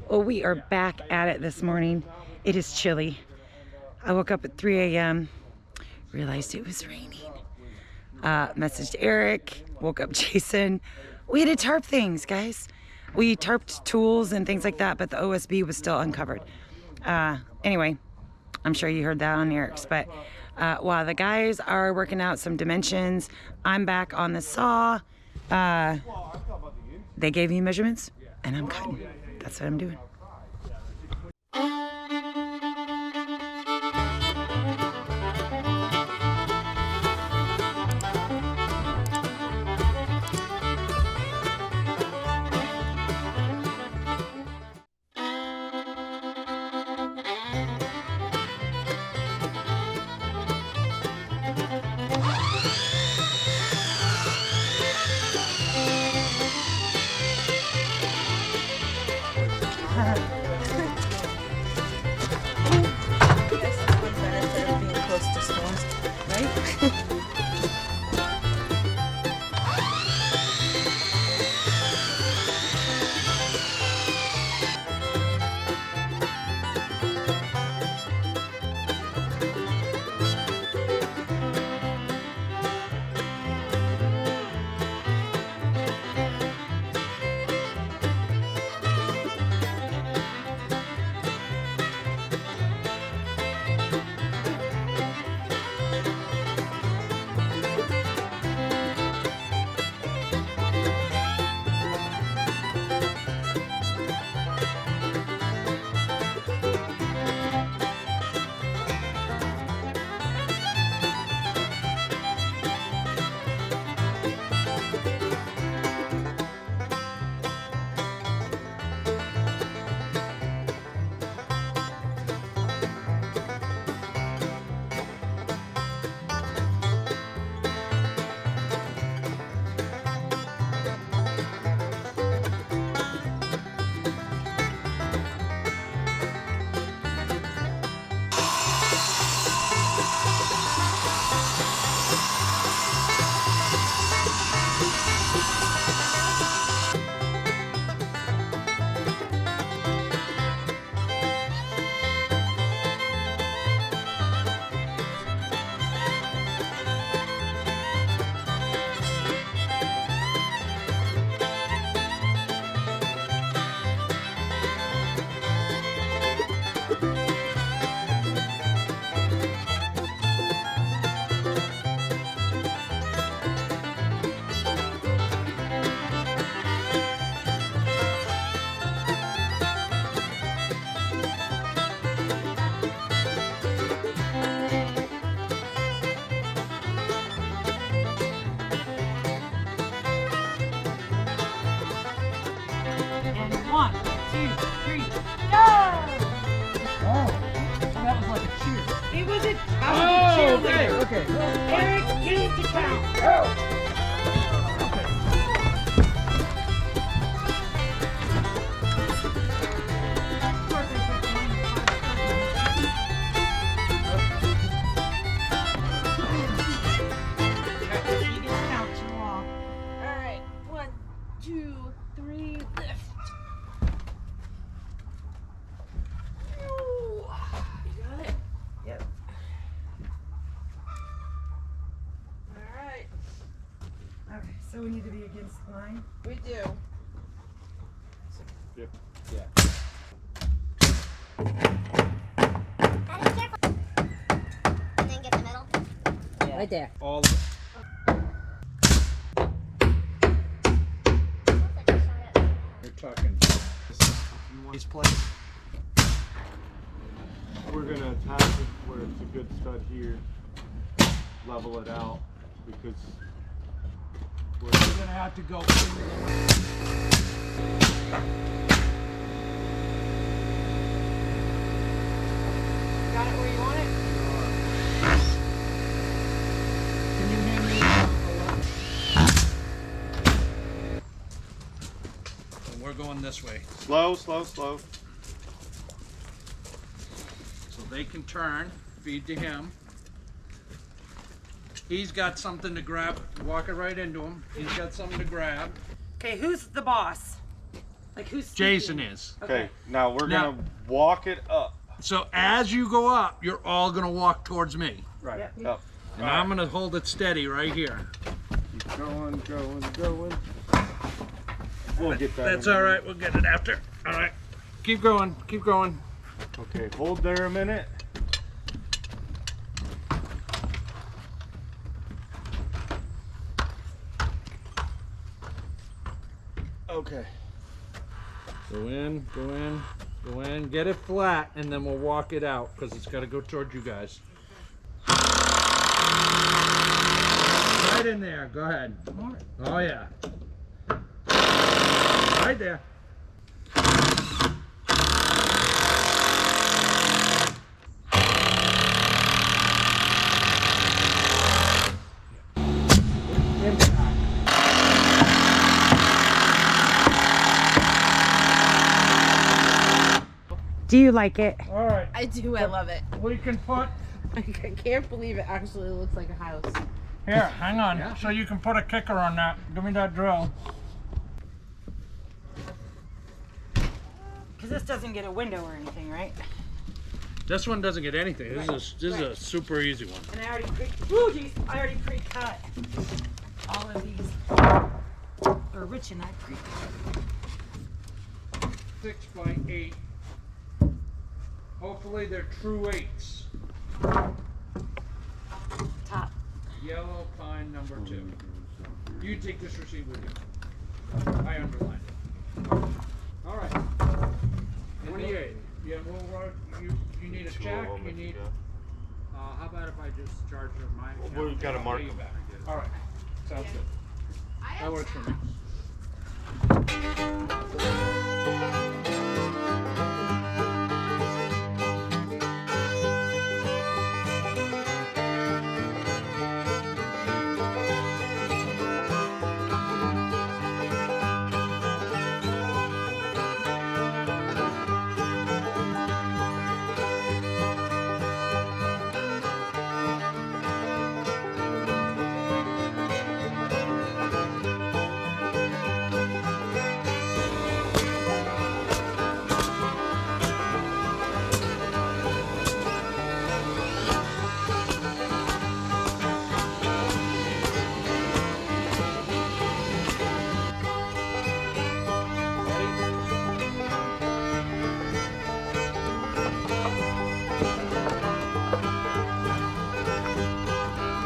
Well, we are back at it this morning. It is chilly. I woke up at 3 a.m., realized it was raining. Messaged Eric, woke up Jason. We had to tarp things, guys. We tarped tools and things like that, but the OSB was still uncovered. Anyway, I'm sure you heard that on Eric's, but while the guys are working out some dimensions, I'm back on the saw. They gave me measurements and I'm cutting. That's what I'm doing. One, two, three, go! Oh, that was like a cheer. It was a, I was a cheerleader. Okay. Eric, get it to count. Alright, 1, 2, 3, lift. You got it? Yep. Alright, Okay, so we need to be against the line. we do. Yep. Yeah. And then get the middle. Right there. All you're talking This place. we're gonna attach it where it's a good stud here, level it out because we're We're gonna have to go. Got it where you want it? Can you hand me and we're going this way. slow, slow, slow. So they can turn, feed to him. He's got something to grab. Walk it right into him. He's got something to grab. Okay, who's the boss? Like who's Jason speaking? is. Okay, now we're Now- gonna walk it up. So as you go up, you're all gonna walk towards me. Right, Yep. up. And I'm gonna hold it steady right here. Keep going. We'll get that. That's in a all minute. right, we'll get it after. All right, keep going, keep going. Okay, hold there a minute. Okay. Go in, go in, go in. Get it flat, and then we'll walk it out because it's got to go towards you guys. Right in there. Go ahead. Oh yeah. Right there. Do you like it? All right. I do. I love it. We can put I can't believe it actually looks like a house. here. Hang on. So you can put a kicker on that. Give me that drill. Because this doesn't get a window or anything, right? This one doesn't get anything. This is a super easy one. And I already pre-cut all of these. Or Rich and I pre-cut. 6 by 8. Hopefully they're true 8s. Top. Yellow pine number 2. You take this receipt with you. I underlined it. All right. 28. Yeah, we'll work. You need a check. You need. How about if I just charge her my account? Well, we've got to I'll mark pay you them. back. All right. Sounds good. That works for me.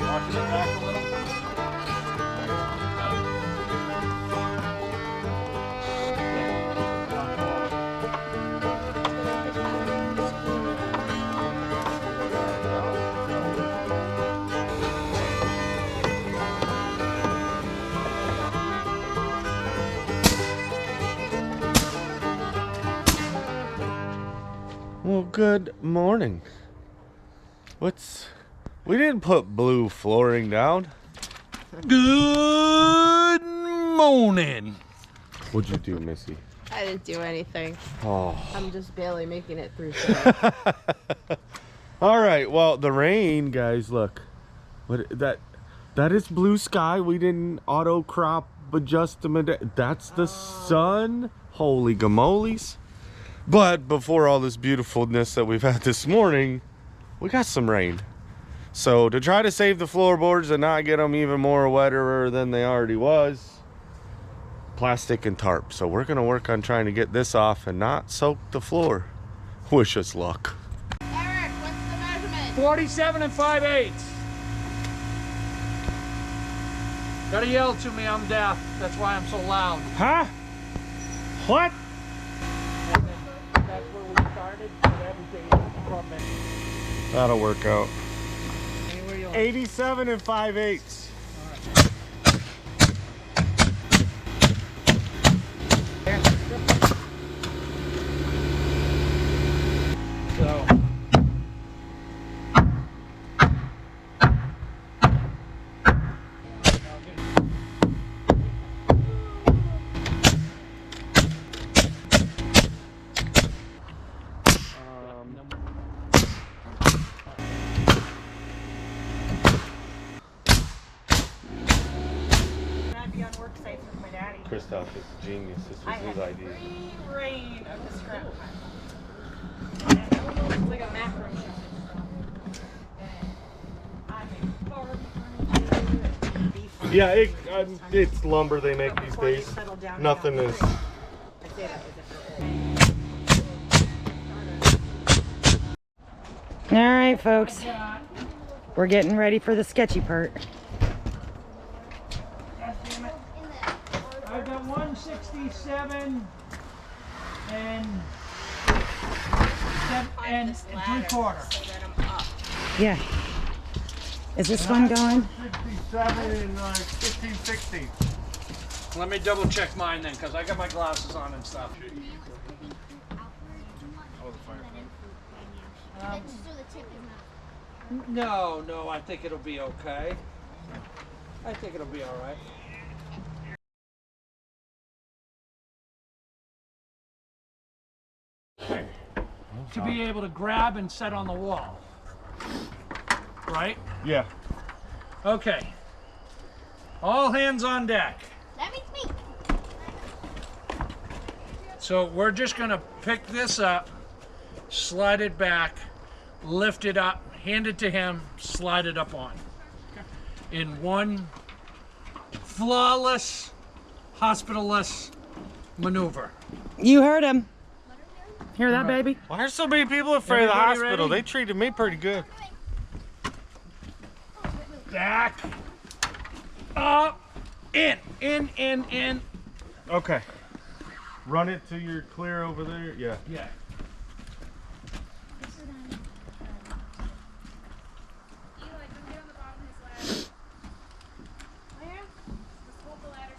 Walking it back a little. Well, good morning. We didn't put blue flooring down. Good morning. What'd you do, Missy? I didn't do anything. Oh. I'm just barely making it through today. All right. Well, the rain, guys. Look, that is blue sky. We didn't auto crop adjust them. That's the sun. Holy gamoles! But before all this beautifulness that we've had this morning, we got some rain. So to try to save the floorboards and not get them even more wetter than they already was, plastic and tarp. So we're gonna work on trying to get this off and not soak the floor. Wish us luck. Eric, what's the measurement? 47 and 5/8. Gotta yell to me, I'm deaf. That's why I'm so loud. Huh? What? And then that's where we started with everything from it. That'll work out. Anywhere you like. 87 and 5/8. So. stuff is genius. This was his idea. Free reign of the scrap pile. It's like a macro shop. Yeah, it's lumber they make these days. Nothing is. All right, folks. We're getting ready for the sketchy part. I've got 167 and 3/4. Yeah. Is this one going? 67 and 15, 16. Let me double check mine then, because I got my glasses on and stuff. No, I think it'll be okay. I think it'll be all right. To be able to grab and set on the wall. Right? Yeah. Okay. All hands on deck. That means me. So we're just gonna pick this up, slide it back, lift it up, hand it to him, slide it up on. In one flawless, hospitalless maneuver. You heard him. Hear that, baby? Why are so many people afraid of the Everybody hospital? ready? They treated me pretty good. Back, up, in. Okay. Run it till you're clear over there. Yeah. Yeah.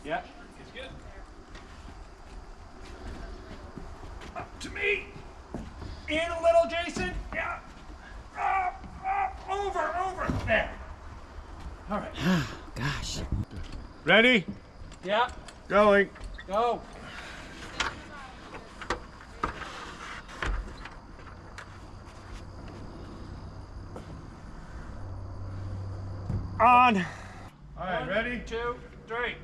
Yeah. It's good. Up to me. In a little, Jason. Yeah. Up, over. There. All right. Gosh. Ready? Yeah. Going. Go. On. All right, ready? 1, 2, 3.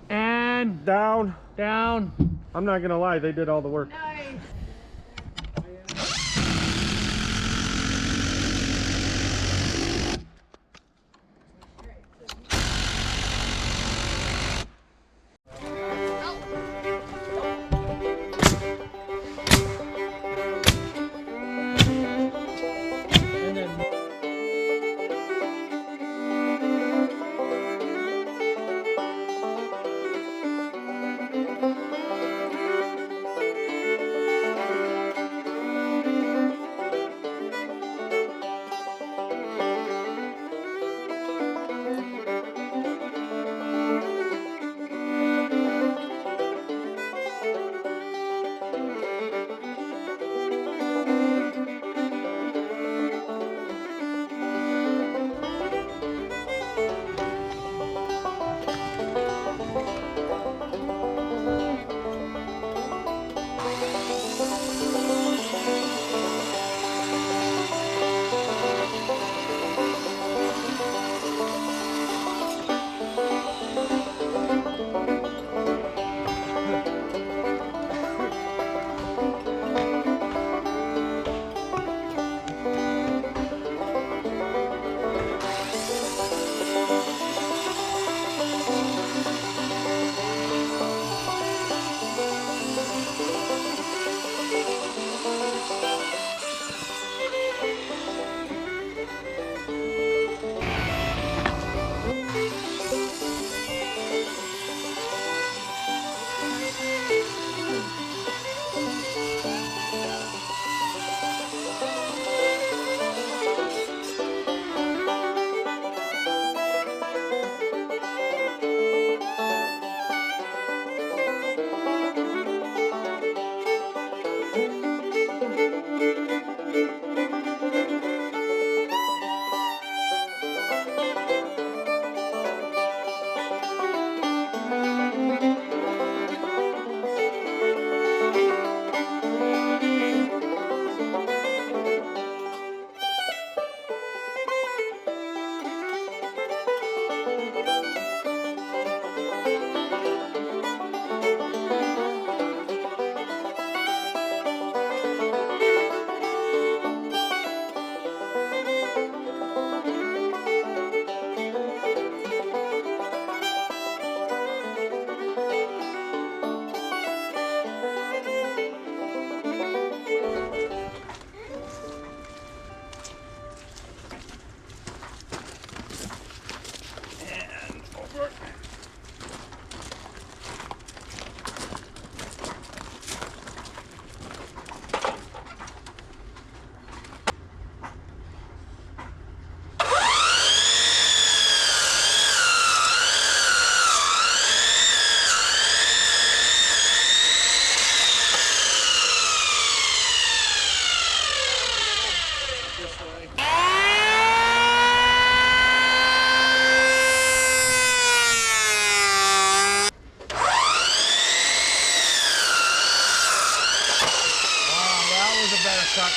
And Down. down. I'm not gonna lie, they did all the work. And then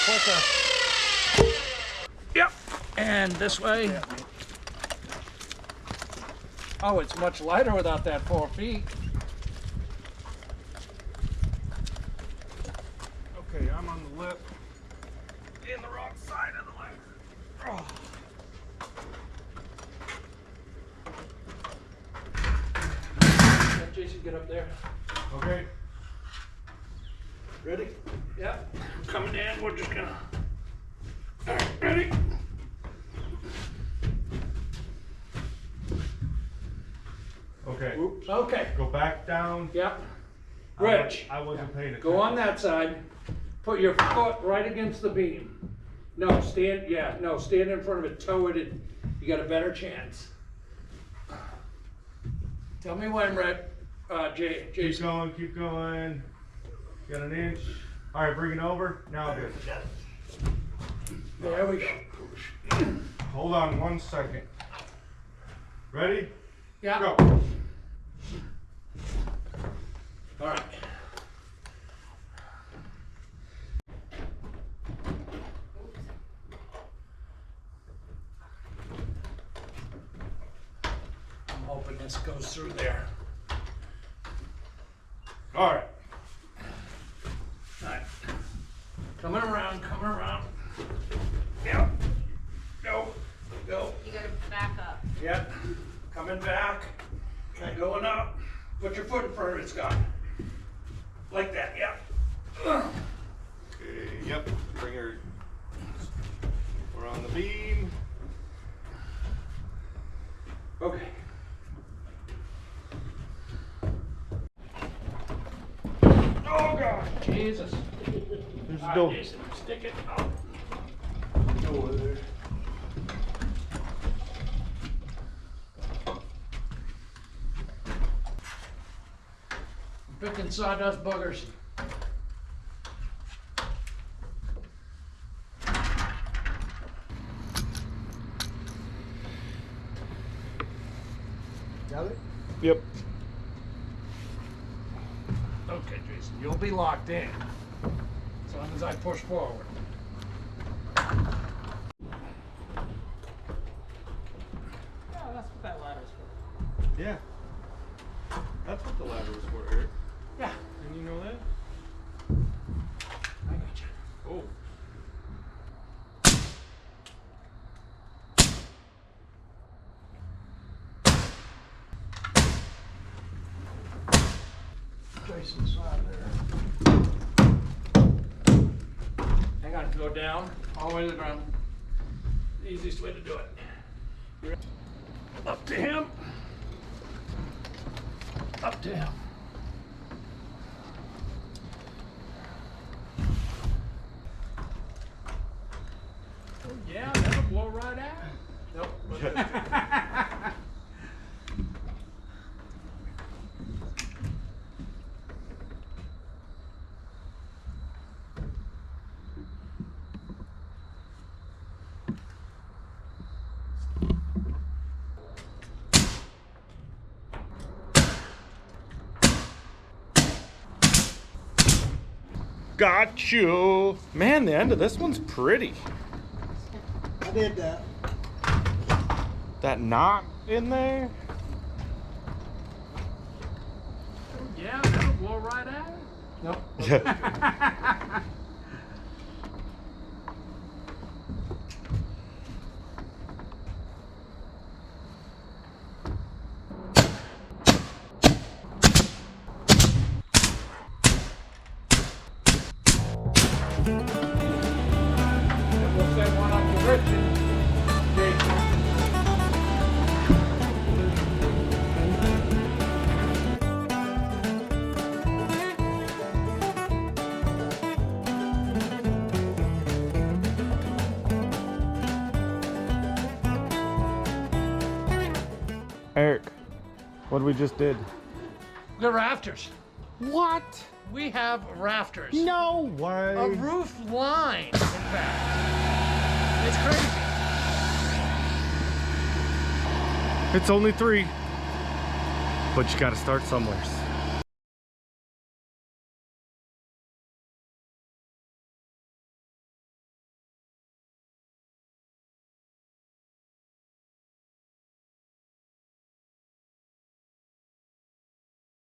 quicker. Yep. And this way. Oh, it's much lighter without that 4 feet. Okay, I'm on the lip. In the wrong side of the lip. Oh. Let Jason get up there. Okay. Ready? Yep. I'm coming in. We're just gonna. All right, ready? Okay. Oops. Okay. Go back down. Yep. Rich, I wasn't paying attention. go on that side. Put your foot right against the beam. No, stand. Yeah, no, stand in front of it. Toe it in. You got a better chance. Tell me when, Red. Keep Jason. going, keep going. Got an inch. All right, bring it over. Now this. There we go. Hold on 1 second. Ready? Yeah. Go. All right. I'm hoping this goes through there. All right. All right. Coming around, coming around. Yep. Go, go. You gotta back up. Yep. Coming back. And going up. Put your foot in front of it, Scott. Like that, yep. Okay, yep. Bring her. We're on the beam. Okay. Oh God, Jesus. There's All a right, door. Jason, stick it out. Picking sawdust boogers. Yep. Okay, Jason, you'll be locked in as long as I push forward. Oh, that's what that ladder's for. Yeah. That's what the ladder was for, Eric. Yeah, Didn't you know that? I got you. Oh. Jason's side there. Hang on, go down, all the way to the ground. The easiest way to do it. You're up to him. Up to him. Oh yeah, that'll blow right out. Nope. Got you. Man, the end of this one's pretty. I did that. That knot in there. Yeah, that'll blow right out. Nope. And we'll send one up to Richard. Jason. Eric, what we just did. The rafters. What? We have rafters. No A way. roof line, in fact. It's crazy. It's only 3. But you gotta start somewhere.